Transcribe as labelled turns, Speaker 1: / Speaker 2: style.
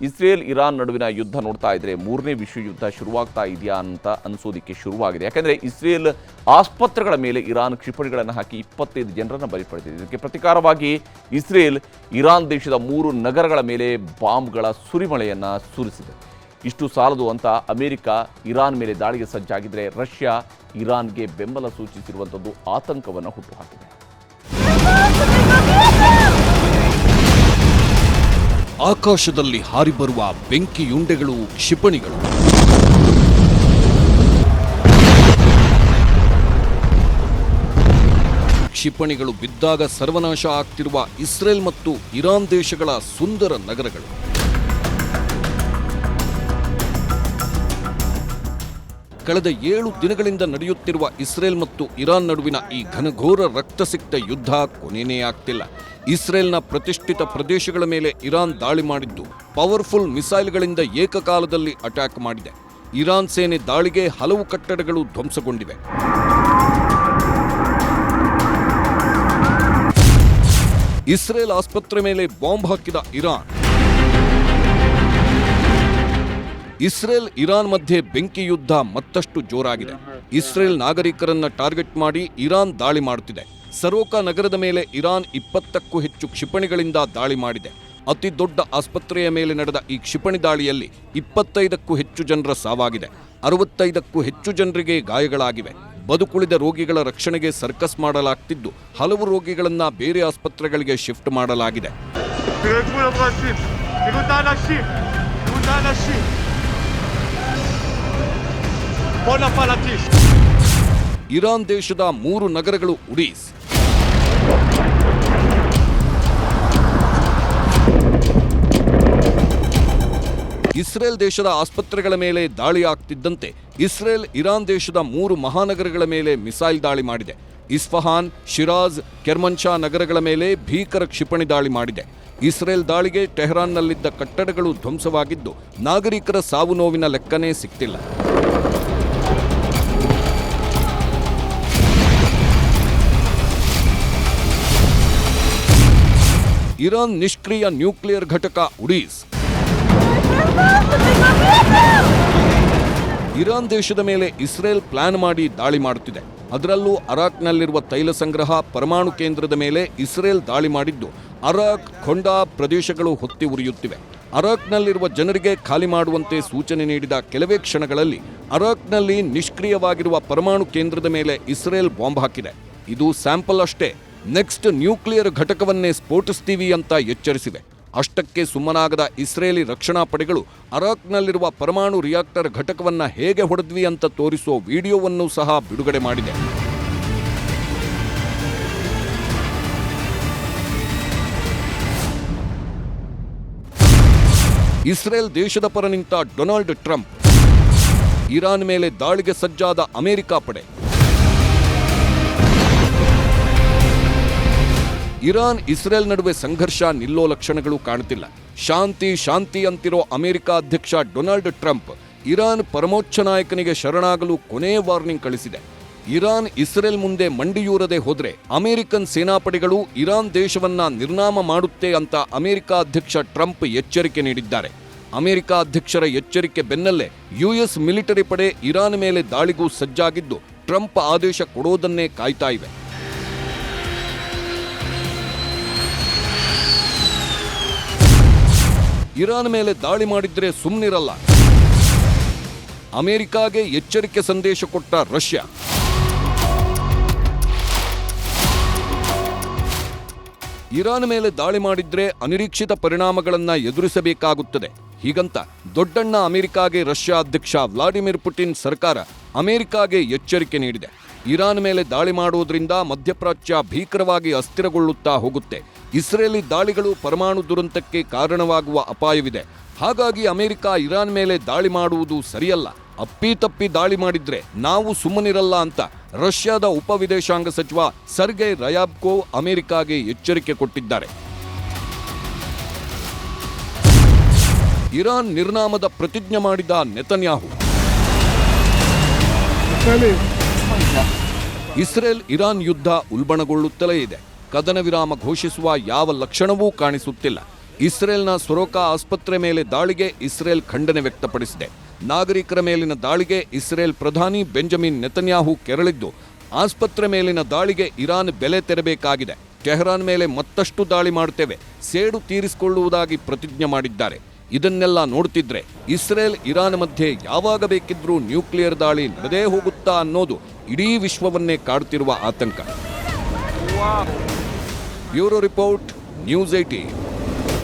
Speaker 1: Israel Iran ನಡುವಿನ ಯುದ್ಧ ನೋಡ್ತಾ ಇದ್ರೆ ಮೂರನೇ ವಿಶ್ವ ಯುದ್ಧ ಶುರುವಾಗ್ತಾ ಇದೆಯಾ ಅಂತ ಅನಿಸೋದಕ್ಕೆ ಶುರುವಾಗಿದೆ. ಯಾಕಂದರೆ ಇಸ್ರೇಲ್ ಆಸ್ಪತ್ರೆಗಳ ಮೇಲೆ ಇರಾನ್ ಕ್ಷಿಪಣಿಗಳನ್ನು ಹಾಕಿ 25 ಜನರನ್ನು ಬಲಿ ಪಡೆದಿದೆ. ಇದಕ್ಕೆ ಪ್ರತಿಕಾರವಾಗಿ ಇಸ್ರೇಲ್ ಇರಾನ್ ದೇಶದ 3 ನಗರಗಳ ಮೇಲೆ ಬಾಂಬ್ಗಳ ಸುರಿಮಳೆಯನ್ನು ಸುರಿಸಿದೆ. ಇಷ್ಟು ಸಾಲದು ಅಂತ ಅಮೆರಿಕ ಇರಾನ್ ಮೇಲೆ ದಾಳಿಗೆ ಸಜ್ಜಾಗಿದ್ದರೆ ರಷ್ಯಾ ಇರಾನ್ಗೆ ಬೆಂಬಲ ಸೂಚಿಸಿರುವಂಥದ್ದು ಆತಂಕವನ್ನು ಹುಟ್ಟುಹಾಕಿದೆ.
Speaker 2: ಆಕಾಶದಲ್ಲಿ ಹಾರಿಬರುವ ಬೆಂಕಿಯುಂಡೆಗಳು, ಕ್ಷಿಪಣಿಗಳು. ಕ್ಷಿಪಣಿಗಳು ಬಿದ್ದಾಗ ಸರ್ವನಾಶ ಆಗ್ತಿರುವ ಇಸ್ರೇಲ್ ಮತ್ತು ಇರಾನ್ ದೇಶಗಳ ಸುಂದರ ನಗರಗಳು. ಕಳೆದ 7 ದಿನಗಳಿಂದ ನಡೆಯುತ್ತಿರುವ ಇಸ್ರೇಲ್ ಮತ್ತು ಇರಾನ್ ನಡುವಿನ ಈ ಘನಘೋರ ರಕ್ತಸಿಕ್ತ ಯುದ್ಧ ಕೊನೆಯೇ ಆಗ್ತಿಲ್ಲ. ಇಸ್ರೇಲ್ನ ಪ್ರತಿಷ್ಠಿತ ಪ್ರದೇಶಗಳ ಮೇಲೆ ಇರಾನ್ ದಾಳಿ ಮಾಡಿದ್ದು ಪವರ್ಫುಲ್ ಮಿಸೈಲ್ಗಳಿಂದ ಏಕಕಾಲದಲ್ಲಿ ಅಟ್ಯಾಕ್ ಮಾಡಿದೆ. ಇರಾನ್ ಸೇನೆ ದಾಳಿಗೆ ಹಲವು ಕಟ್ಟಡಗಳು ಧ್ವಂಸಗೊಂಡಿವೆ. ಇಸ್ರೇಲ್ ಆಸ್ಪತ್ರೆ ಮೇಲೆ ಬಾಂಬ್ ಹಾಕಿದ ಇರಾನ್. ಇಸ್ರೇಲ್ ಇರಾನ್ ಮಧ್ಯೆ ಬೆಂಕಿ ಯುದ್ಧ ಮತ್ತಷ್ಟು ಜೋರಾಗಿದೆ. ಇಸ್ರೇಲ್ ನಾಗರಿಕರನ್ನ ಟಾರ್ಗೆಟ್ ಮಾಡಿ ಇರಾನ್ ದಾಳಿ ಮಾಡುತ್ತಿದೆ. ಸರೋಕಾ ನಗರದ ಮೇಲೆ ಇರಾನ್ 20ಕ್ಕೂ ಹೆಚ್ಚು ಕ್ಷಿಪಣಿಗಳಿಂದ ದಾಳಿ ಮಾಡಿದೆ. ಅತಿ ದೊಡ್ಡ ಆಸ್ಪತ್ರೆಯ ಮೇಲೆ ನಡೆದ ಈ ಕ್ಷಿಪಣಿ ದಾಳಿಯಲ್ಲಿ 25ಕ್ಕೂ ಹೆಚ್ಚು ಜನರ ಸಾವಾಗಿದೆ. 65ಕ್ಕೂ ಹೆಚ್ಚು ಜನರಿಗೆ ಗಾಯಗಳಾಗಿವೆ. ಬದುಕುಳಿದ ರೋಗಿಗಳ ರಕ್ಷಣೆಗೆ ಸರ್ಕಸ್ ಮಾಡಲಾಗ್ತಿದ್ದು ಹಲವು ರೋಗಿಗಳನ್ನ ಬೇರೆ ಆಸ್ಪತ್ರೆಗಳಿಗೆ ಶಿಫ್ಟ್ ಮಾಡಲಾಗಿದೆ. ಇರಾನ್ ದೇಶದ 3 ನಗರಗಳು ಉಡೀಸ್, ಇಸ್ರೇಲ್ ದೇಶದ ಆಸ್ಪತ್ರೆಗಳ ಮೇಲೆ ದಾಳಿ ಆಗ್ತಿದ್ದಂತೆ ಇಸ್ರೇಲ್ ಇರಾನ್ ದೇಶದ 3 ಮಹಾನಗರಗಳ ಮೇಲೆ ಮಿಸೈಲ್ ದಾಳಿ ಮಾಡಿದೆ. ಇಸ್ಫಹಾನ್, ಶಿರಾಜ್, ಕೆರ್ಮನ್ಶಾ ನಗರಗಳ ಮೇಲೆ ಭೀಕರ ಕ್ಷಿಪಣಿ ದಾಳಿ ಮಾಡಿದೆ. ಇಸ್ರೇಲ್ ದಾಳಿಗೆ ಟೆಹರಾನ್ನಲ್ಲಿದ್ದ ಕಟ್ಟಡಗಳು ಧ್ವಂಸವಾಗಿದ್ದು ನಾಗರಿಕರ ಸಾವು ನೋವಿನ ಲೆಕ್ಕನೇ ಸಿಕ್ತಿಲ್ಲ. ಇರಾನ್ ನಿಷ್ಕ್ರಿಯ ನ್ಯೂಕ್ಲಿಯರ್ ಘಟಕ ಉಡೀಸ್. ಇರಾನ್ ದೇಶದ ಮೇಲೆ ಇಸ್ರೇಲ್ ಪ್ಲಾನ್ ಮಾಡಿ ದಾಳಿ ಮಾಡುತ್ತಿದೆ. ಅದರಲ್ಲೂ ಅರಾಕ್ನಲ್ಲಿರುವ ತೈಲ ಸಂಗ್ರಹ, ಪರಮಾಣು ಕೇಂದ್ರದ ಮೇಲೆ ಇಸ್ರೇಲ್ ದಾಳಿ ಮಾಡಿದ್ದು ಅರಾಕ್, ಖೊಂಡಾ ಪ್ರದೇಶಗಳು ಹೊತ್ತಿ ಉರಿಯುತ್ತಿವೆ. ಅರಾಕ್ನಲ್ಲಿರುವ ಜನರಿಗೆ ಖಾಲಿ ಮಾಡುವಂತೆ ಸೂಚನೆ ನೀಡಿದ ಕೆಲವೇ ಕ್ಷಣಗಳಲ್ಲಿ ಅರಾಕ್ನಲ್ಲಿ ನಿಷ್ಕ್ರಿಯವಾಗಿರುವ ಪರಮಾಣು ಕೇಂದ್ರದ ಮೇಲೆ ಇಸ್ರೇಲ್ ಬಾಂಬ್ ಹಾಕಿದೆ. ಇದು ಸ್ಯಾಂಪಲ್ ಅಷ್ಟೇ, ನೆಕ್ಸ್ಟ್ ನ್ಯೂಕ್ಲಿಯರ್ ಘಟಕವನ್ನೇ ಸ್ಫೋಟಿಸ್ತೀವಿ ಅಂತ ಎಚ್ಚರಿಸಿವೆ. ಅಷ್ಟಕ್ಕೆ ಸುಮ್ಮನಾಗದ ಇಸ್ರೇಲಿ ರಕ್ಷಣಾ ಪಡೆಗಳು ಅರಾಕ್ನಲ್ಲಿರುವ ಪರಮಾಣು ರಿಯಾಕ್ಟರ್ ಘಟಕವನ್ನ ಹೇಗೆ ಹೊಡೆದ್ವಿ ಅಂತ ತೋರಿಸೋ ವಿಡಿಯೋವನ್ನು ಸಹ ಬಿಡುಗಡೆ ಮಾಡಿದೆ. ಇಸ್ರೇಲ್ ದೇಶದ ಪರ ನಿಂತ ಡೊನಾಲ್ಡ್ ಟ್ರಂಪ್. ಇರಾನ್ ಮೇಲೆ ದಾಳಿಗೆ ಸಜ್ಜಾದ ಅಮೆರಿಕ ಪಡೆ. ಇರಾನ್ ಇಸ್ರೇಲ್ ನಡುವೆ ಸಂಘರ್ಷ ನಿಲ್ಲೋ ಲಕ್ಷಣಗಳು ಕಾಣುತ್ತಿಲ್ಲ. ಶಾಂತಿ ಶಾಂತಿ ಅಂತಿರೋ ಅಮೆರಿಕ ಅಧ್ಯಕ್ಷ ಡೊನಾಲ್ಡ್ ಟ್ರಂಪ್ ಇರಾನ್ ಪರಮೋಚ್ಚ ನಾಯಕನಿಗೆ ಶರಣಾಗಲು ಕೊನೆ ವಾರ್ನಿಂಗ್ ಕಳಿಸಿದೆ. ಇರಾನ್ ಇಸ್ರೇಲ್ ಮುಂದೆ ಮಂಡಿಯೂರದೆ ಹೋದ್ರೆ ಅಮೆರಿಕನ್ ಸೇನಾಪಡೆಗಳು ಇರಾನ್ ದೇಶವನ್ನ ನಿರ್ನಾಮ ಮಾಡುತ್ತೆ ಅಂತ ಅಮೆರಿಕ ಅಧ್ಯಕ್ಷ ಟ್ರಂಪ್ ಎಚ್ಚರಿಕೆ ನೀಡಿದ್ದಾರೆ. ಅಮೆರಿಕ ಅಧ್ಯಕ್ಷರ ಎಚ್ಚರಿಕೆ ಬೆನ್ನಲ್ಲೇ ಯುಎಸ್ ಮಿಲಿಟರಿ ಪಡೆ ಇರಾನ್ ಮೇಲೆ ದಾಳಿಗೂ ಸಜ್ಜಾಗಿದ್ದು ಟ್ರಂಪ್ ಆದೇಶ ಕೊಡೋದನ್ನೇ ಕಾಯ್ತಾ ಇವೆ. ಇರಾನ್ ಮೇಲೆ ದಾಳಿ ಮಾಡಿದ್ರೆ ಸುಮ್ಮನಿರಲ್ಲ. ಅಮೆರಿಕಾಗೆ ಎಚ್ಚರಿಕೆ ಸಂದೇಶ ಕೊಟ್ಟ ರಷ್ಯಾ. ಇರಾನ್ ಮೇಲೆ ದಾಳಿ ಮಾಡಿದ್ರೆ ಅನಿರೀಕ್ಷಿತ ಪರಿಣಾಮಗಳನ್ನು ಎದುರಿಸಬೇಕಾಗುತ್ತದೆ. ಹೀಗಂತ ದೊಡ್ಡಣ್ಣ ಅಮೆರಿಕಾಗೆ ರಷ್ಯಾ ಅಧ್ಯಕ್ಷ ವ್ಲಾಡಿಮಿರ್ ಪುಟಿನ್ ಸರ್ಕಾರ ಅಮೆರಿಕಾಗೆ ಎಚ್ಚರಿಕೆ ನೀಡಿದೆ. ಇರಾನ್ ಮೇಲೆ ದಾಳಿ ಮಾಡುವುದರಿಂದ ಮಧ್ಯಪ್ರಾಚ್ಯ ಭೀಕರವಾಗಿ ಅಸ್ಥಿರಗೊಳ್ಳುತ್ತಾ ಹೋಗುತ್ತೆ. ಇಸ್ರೇಲಿ ದಾಳಿಗಳು ಪರಮಾಣು ದುರಂತಕ್ಕೆ ಕಾರಣವಾಗುವ ಅಪಾಯವಿದೆ. ಹಾಗಾಗಿ ಅಮೆರಿಕ ಇರಾನ್ ಮೇಲೆ ದಾಳಿ ಮಾಡುವುದು ಸರಿಯಲ್ಲ. ಅಪ್ಪಿತಪ್ಪಿ ದಾಳಿ ಮಾಡಿದ್ರೆ ನಾವು ಸುಮ್ಮನಿರಲ್ಲ ಅಂತ ರಷ್ಯಾದ ಉಪವಿದೇಶಾಂಗ ಸಚಿವ ಸರ್ಗೈ ರಯಾಬ್ಕೋ ಅಮೆರಿಕಾಗೆ ಎಚ್ಚರಿಕೆ ಕೊಟ್ಟಿದ್ದಾರೆ. ಇರಾನ್ ನಿರ್ನಾಮದ ಪ್ರತಿಜ್ಞೆ ಮಾಡಿದ ನೆತನ್ಯಾಹು. ಇಸ್ರೇಲ್ ಇರಾನ್ ಯುದ್ಧ ಉಲ್ಬಣಗೊಳ್ಳುತ್ತಲೇ ಇದೆ. ಕದನ ವಿರಾಮ ಘೋಷಿಸುವ ಯಾವ ಲಕ್ಷಣವೂ ಕಾಣಿಸುತ್ತಿಲ್ಲ. ಇಸ್ರೇಲ್ನ ಸೊರೋಕಾ ಆಸ್ಪತ್ರೆ ಮೇಲೆ ದಾಳಿಗೆ ಇಸ್ರೇಲ್ ಖಂಡನೆ ವ್ಯಕ್ತಪಡಿಸಿದೆ. ನಾಗರಿಕರ ಮೇಲಿನ ದಾಳಿಗೆ ಇಸ್ರೇಲ್ ಪ್ರಧಾನಿ ಬೆಂಜಮಿನ್ ನೆತನ್ಯಾಹು ಕೆರಳಿದ್ದು, ಆಸ್ಪತ್ರೆ ಮೇಲಿನ ದಾಳಿಗೆ ಇರಾನ್ ಬೆಲೆ ತೆರಬೇಕಾಗಿದೆ, ಟೆಹರಾನ್ ಮೇಲೆ ಮತ್ತಷ್ಟು ದಾಳಿ ಮಾಡುತ್ತೇವೆ, ಸೇಡು ತೀರಿಸಿಕೊಳ್ಳುವುದಾಗಿ ಪ್ರತಿಜ್ಞೆ ಮಾಡಿದ್ದಾರೆ. ಇದನ್ನೆಲ್ಲ ನೋಡ್ತಿದ್ರೆ ಇಸ್ರೇಲ್ ಇರಾನ್ ಮಧ್ಯೆ ಯಾವಾಗ ಬೇಕಿದ್ರೂ ನ್ಯೂಕ್ಲಿಯರ್ ದಾಳಿ ನಡೆದೇ ಹೋಗುತ್ತಾ ಅನ್ನೋದು ಇಡೀ ವಿಶ್ವವನ್ನೇ ಕಾಡ್ತಿರುವ ಆತಂಕ. Bureau report, news 18.